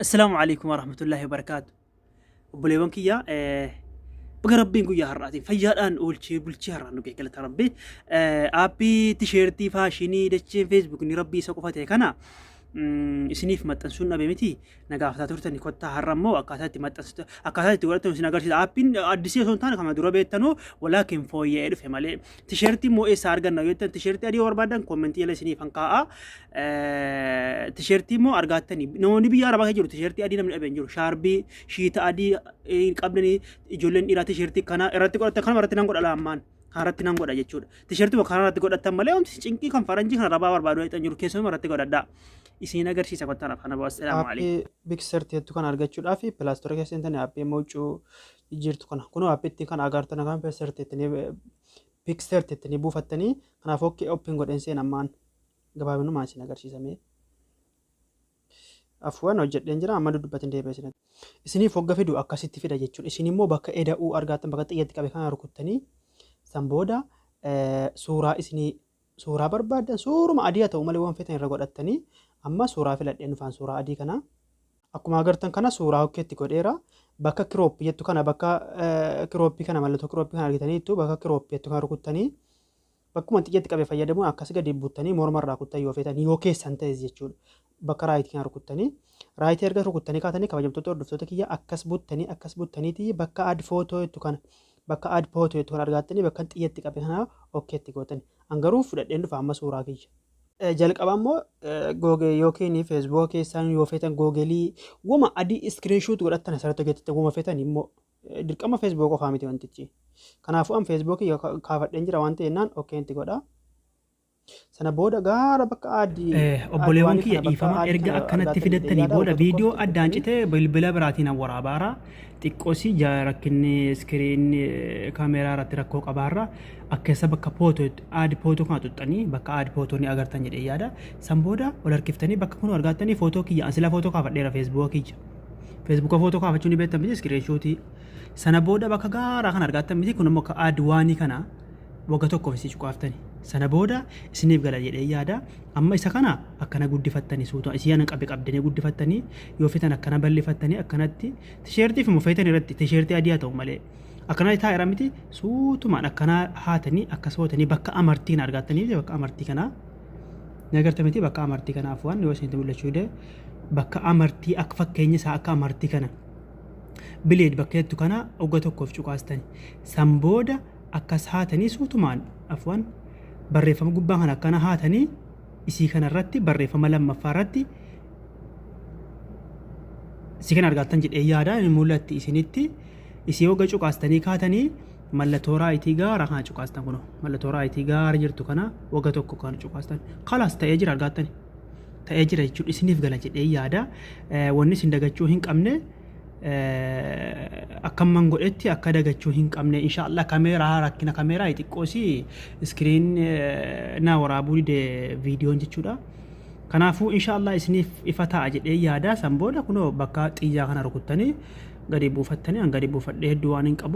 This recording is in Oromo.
السلام عليكم ورحمة الله وبركاته. وبليون كيا بقربين كويا هراتي فجأة أول شيء بلشي هرانو كي كلا تربي أبي تيشيرتي فاشيني دتشي فيسبوك ني ربي سقوفتي كنا isiniif maxxansuun miti nagaafataa turtani kottaa har'ammoo akkaataa itti godhatan isin agarsiisa aappiin addisii osoo hin taane kama dura beektanuu walaakin fooyya'ee dhufe malee tisheertii immoo eessaa arganna yoo jettan tisheertii adii barbaadan koomentii jala isiniif hanqaa'a tisheertii immoo argattanii namoonni biyya arabaa jiru tisheertii adii namni dhabeen jiru shaarbii shiita adii qabdanii ijoolleen dhiiraa tisheertii kana irratti godhatan kana irratti nan godha laammaan harratti nan godha jechuudha tisheertii kana irratti godhatan malee omti cinqii kan faranjii kana rabaa barbaadu jedhan jiru keessumaa irratti godhadhaa isin agarsiisa kottaan afaan abaa assalamu alaykum Bikserteetu kan argachuudhaaf pilaastoora keessa intani aappii mawcuu jirtu kana kunoo aappiitti kan agartan kan bikserteettanii buufattanii kanaaf okkee oppiin godheen seen ammaan gabaabinumaa isin agarsiisame afwan hojjedheen jira amma dudubbatin deebi'ee isiniif hogga fidu akkasitti fida jechuudha isin immoo bakka eda'uu argattan bakka xiyyeetti qabe kana rukuttanii san booda suuraa isinii suuraa barbaadan suuruma adii haa ta'u malee waan feetan irra godhattanii amma suuraa filadheen dhufaan suuraa adii kana akkuma agartan kana suuraa hokkeetti godheera bakka kirooppii jettu kana bakka kirooppii kana mallattoo kirooppii kana argitaniitu bakka kirooppii jettu kana rukuttanii bakkuma xiyyeetti qabe fayyadamuun akkas gadi buttanii morma irraa kuttan yoo feetan yoo keessan ta'es jechuudha bakka raayitii kana rukuttanii raayitii erga rukuttanii kaatanii kabajamtoota hordoftoota kiyya akkas buttaniiti bakka ad footoo jettu kana bakka ad footoo jettu kana argattanii bakka xiyyeetti qabe kana okkeetti gootanii hangaruu fudhadheen dhufa amma suuraa kiyya. Jalqaba immoo googee yookiin feesbuuk keessaan yoo feetan googelii wama adii iskiriinshuut godhattan asirratti hojjettanii wama feetan immoo dirqama feesbuuk qofaa miti wantichi. Kanaafuu an feesbuukii kaafadheen jira waan ta'ennaan okkeetti godha. Sana booda gaara bakka adii obboleewwan kiyya dhiifama erga akkanatti fidattanii booda viidiyoo addaan citee bilbila biraatiin waraabaara xiqqoosi rakkinni iskiriin kaameeraa irratti rakkoo qabaarra akkeessa bakka pootoo aadi pootoo kana tuxxanii bakka aadi pootoo ni agartan jedhee yaada san booda ol harkiftanii bakka kun argattanii footoo kiyya ansila footoo kaafadheera feesbuuka footoo kaafachuu ni beektan miti iskiriinshuutii sana booda bakka gaara kan argattan miti kun immoo akka aadi waanii kana wagga tokkoof isii cuqaaftanii sana booda isiniif gala jedhee yaada amma isa kana akkana guddifattanii suuta isii ana qabdanii guddifattanii yoo fitan akkana bal'ifattanii akkanatti tisheertii fi mufeetan irratti tisheertii adii haa ta'u malee akkana taa'eera miti suutumaan akkana haatanii akkas hootanii bakka amartiin argattanii bakka amartii kana ni agarta miti bakka amartii kanaaf waan yoo isinitti mul'achuu dee bakka amartii akka fakkeenya isaa akka amartii kana bileed bakka jettu kana wagga tokkoof cuqaastanii san booda akkas haatanii suutumaan afwan barreeffama gubbaa kana akkana haatanii isii kana irratti barreeffama lammaffaa irratti isii kana argattan jedhee yaada mul'atti isinitti isii wagga cuqaastanii kaatanii mallattoo raayitii gaara kana cuqaastan kuno mallattoo raayitii gaara jirtu kana wagga tokko kana cuqaastan kalaas ta'ee jira argattani ta'ee jira jechuudha isiniif gala jedhee yaada wanni isin dagachuu hin qabne akkamman godhetti akka dagachuu hin qabne inshallah kaameeraa rakkina kaameeraa xiqqoosi iskiriin na waraabuu dide viidiyoon jechuudha kanaafuu inshallah isiniif ifa ta'a jedhee yaada san booda kunoo bakka xiyyaa kana rukuttanii gadi buufattanii an gadi buufadhee hedduu waan hin qabu